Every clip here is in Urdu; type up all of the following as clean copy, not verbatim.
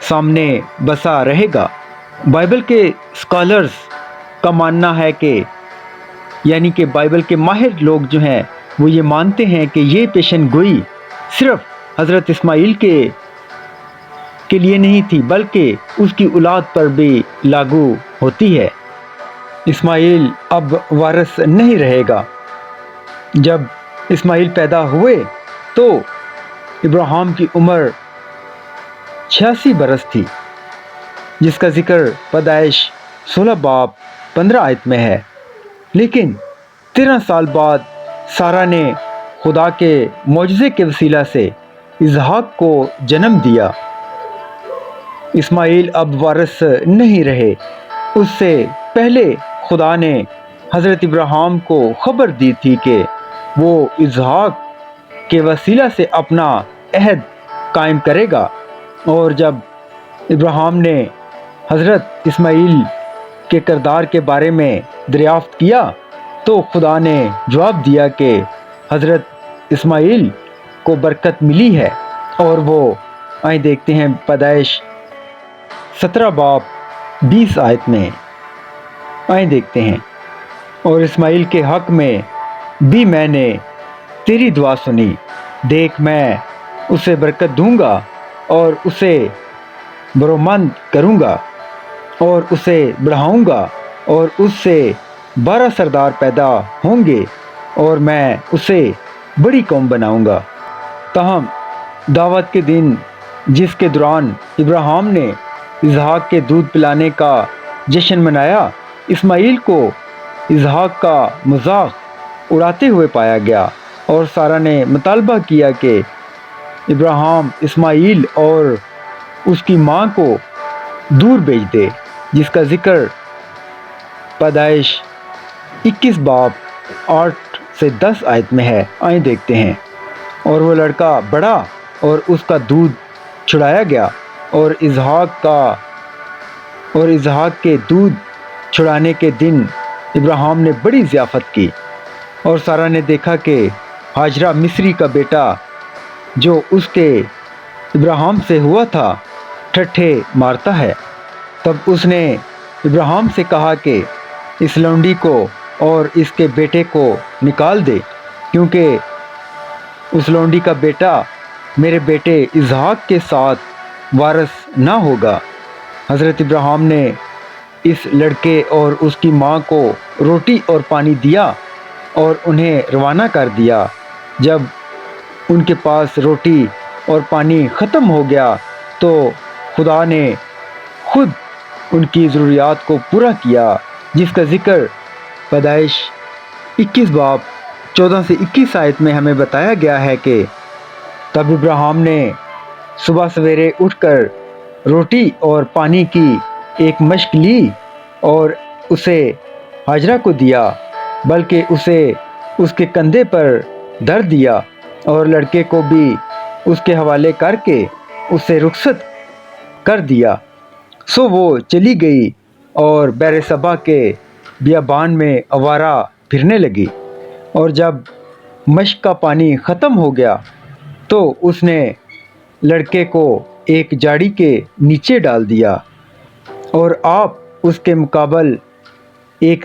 سامنے بسا رہے گا۔ بائبل کے اسکالرز کا ماننا ہے کہ یعنی کہ بائبل کے ماہر لوگ جو ہیں وہ یہ مانتے ہیں کہ یہ پیشن گوئی صرف حضرت اسماعیل کے لیے نہیں تھی بلکہ اس کی اولاد پر بھی لاگو ہوتی ہے۔ اسماعیل اب وارث نہیں رہے گا۔ جب اسماعیل پیدا ہوئے تو ابراہیم کی عمر 86 برس تھی، جس کا ذکر پیدائش 16 باب 15 آیت میں ہے۔ لیکن 13 سال بعد سارہ نے خدا کے معجزے کے وسیلہ سے اسحاق کو جنم دیا۔ اسماعیل اب وارث نہیں رہے۔ اس سے پہلے خدا نے حضرت ابراہیم کو خبر دی تھی کہ وہ اسحاق کے وسیلہ سے اپنا عہد قائم کرے گا، اور جب ابراہیم نے حضرت اسماعیل کے کردار کے بارے میں دریافت کیا تو خدا نے جواب دیا کہ حضرت اسماعیل کو برکت ملی ہے، اور وہ آئیں دیکھتے ہیں پیدائش 17 باب 20 آیت میں آئیں دیکھتے ہیں، اور اسماعیل کے حق میں بھی میں نے تیری دعا سنی، دیکھ میں اسے برکت دوں گا اور اسے برومند کروں گا اور اسے بڑھاؤں گا، اور اس سے 12 سردار پیدا ہوں گے اور میں اسے بڑی قوم بناؤں گا۔ تاہم دعوت کے دن جس کے دوران ابراہیم نے اسحاق کے دودھ پلانے کا جشن منایا، اسماعیل کو اسحاق کا مذاق اڑاتے ہوئے پایا گیا، اور سارہ نے مطالبہ کیا کہ ابراہیم اسماعیل اور اس کی ماں کو دور بھیج دے، جس کا ذکر پیدائش 21 باب 8 سے 10 آیت میں ہے۔ آئیں دیکھتے ہیں، اور وہ لڑکا بڑا اور اس کا دودھ چھڑایا گیا، اور اسحاق کے دودھ چھڑانے کے دن ابراہیم نے بڑی ضیافت کی، اور سارہ نے دیکھا کہ ہاجرہ مصری کا بیٹا جو اس کے ابراہیم سے ہوا تھا ٹھٹھے مارتا ہے۔ تب اس نے ابراہیم سے کہا کہ اس لونڈی کو اور اس کے بیٹے کو نکال دے، کیونکہ اس لونڈی کا بیٹا میرے بیٹے اسحاق کے ساتھ وارث نہ ہوگا۔ حضرت ابراہیم نے اس لڑکے اور اس کی ماں کو روٹی اور پانی دیا اور انہیں روانہ کر دیا۔ جب ان کے پاس روٹی اور پانی ختم ہو گیا تو خدا نے خود ان کی ضروریات کو پورا کیا، جس کا ذکر پیدائش 21 باب 14 سے 21 آیت میں ہمیں بتایا گیا ہے کہ تب ابراہیم نے صبح سویرے اٹھ کر روٹی اور پانی کی ایک مشک لی اور اسے ہاجرہ کو دیا، بلکہ اسے اس کے کندھے پر دھر دیا، اور لڑکے کو بھی اس کے حوالے کر کے اسے رخصت کر دیا۔ سو وہ چلی گئی اور بیر سبا کے بیابان میں آوارہ پھرنے لگی، اور جب مشک کا پانی ختم ہو گیا تو اس نے لڑکے کو ایک جھاڑی کے نیچے ڈال دیا، اور آپ اس کے مقابل ایک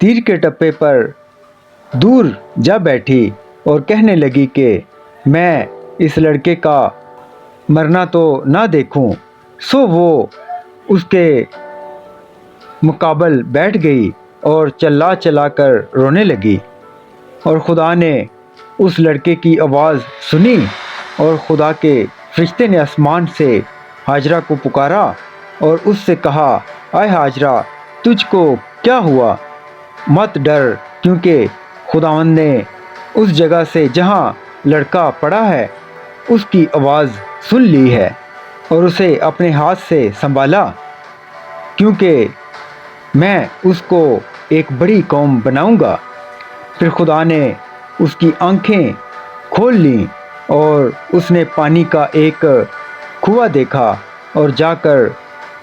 تیر کے ٹپے پر دور جا بیٹھی اور کہنے لگی کہ میں اس لڑکے کا مرنا تو نہ دیکھوں۔ سو وہ اس کے مقابل بیٹھ گئی اور چلا چلا کر رونے لگی، اور خدا نے اس لڑکے کی آواز سنی، اور خدا کے فرشتے نے آسمان سے ہاجرہ کو پکارا اور اس سے کہا، اے ہاجرہ، تجھ کو کیا ہوا؟ مت ڈر، کیونکہ خداوند نے اس جگہ سے جہاں لڑکا پڑا ہے اس کی آواز سن لی ہے، اور اسے اپنے ہاتھ سے سنبھالا، کیونکہ میں اس کو ایک بڑی قوم بناؤں گا۔ پھر خدا نے اس کی آنکھیں کھول لیں اور اس نے پانی کا ایک کنواں دیکھا، اور جا کر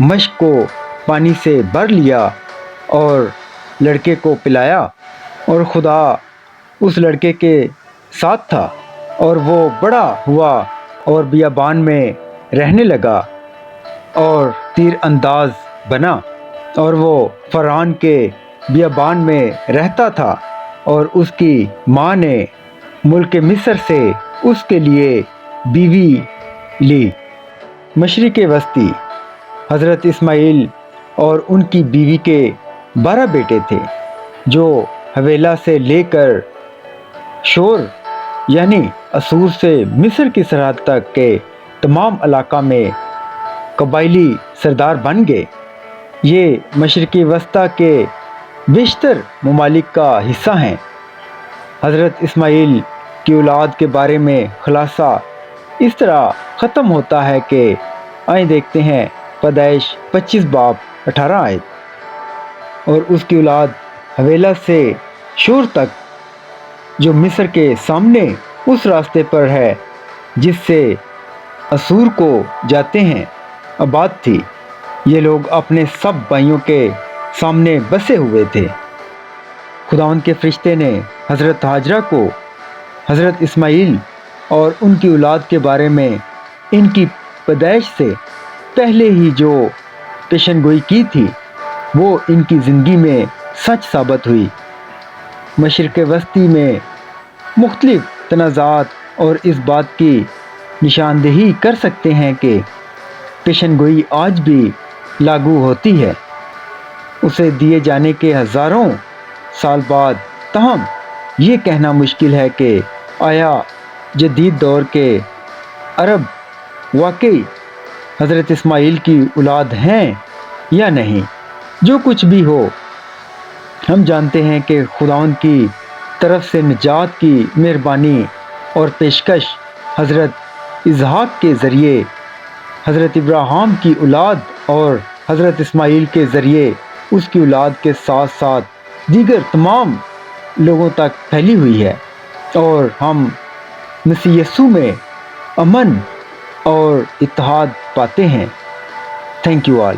مشک کو پانی سے بھر لیا اور لڑکے کو پلایا، اور خدا اس لڑکے کے ساتھ تھا، اور وہ بڑا ہوا اور بیابان میں رہنے لگا، اور تیر انداز بنا، اور وہ فرعون کے بیابان میں رہتا تھا، اور اس کی ماں نے ملک مصر سے اس کے لیے بیوی لی۔ مشرق وسطی حضرت اسماعیل اور ان کی بیوی کے 12 بیٹے تھے، جو حویلہ سے لے کر شور یعنی اسور سے مصر کی سرحد تک کے تمام علاقہ میں قبائلی سردار بن گئے۔ یہ مشرقی وسطی کے بیشتر ممالک کا حصہ ہیں۔ حضرت اسماعیل کی اولاد کے بارے میں خلاصہ اس طرح ختم ہوتا ہے کہ آئیں دیکھتے ہیں پیدائش 25 باب 18 آیت۔ اور اس کی اولاد حویلہ سے شور تک، جو مصر کے سامنے اس راستے پر ہے جس سے اسور کو جاتے ہیں، آباد تھی۔ یہ لوگ اپنے سب بھائیوں کے سامنے بسے ہوئے تھے۔ خداوند کے فرشتے نے حضرت ہاجرہ کو حضرت اسماعیل اور ان کی اولاد کے بارے میں ان کی پیدائش سے پہلے ہی جو پیشن گوئی کی تھی، وہ ان کی زندگی میں سچ ثابت ہوئی۔ مشرق وسطی میں مختلف تنازعات اور اس بات کی نشاندہی کر سکتے ہیں کہ پیشن گوئی آج بھی لاگو ہوتی ہے، اسے دیے جانے کے ہزاروں سال بعد۔ تاہم یہ کہنا مشکل ہے کہ آیا جدید دور کے عرب واقعی حضرت اسماعیل کی اولاد ہیں یا نہیں۔ جو کچھ بھی ہو، ہم جانتے ہیں کہ خداوند کی طرف سے نجات کی مہربانی اور پیشکش حضرت اسحاق کے ذریعے حضرت ابراہیم کی اولاد اور حضرت اسماعیل کے ذریعے اس کی اولاد کے ساتھ ساتھ دیگر تمام لوگوں تک پھیلی ہوئی ہے، اور ہم مسیح یسوع میں امن اور اتحاد پاتے ہیں۔ Thank you all.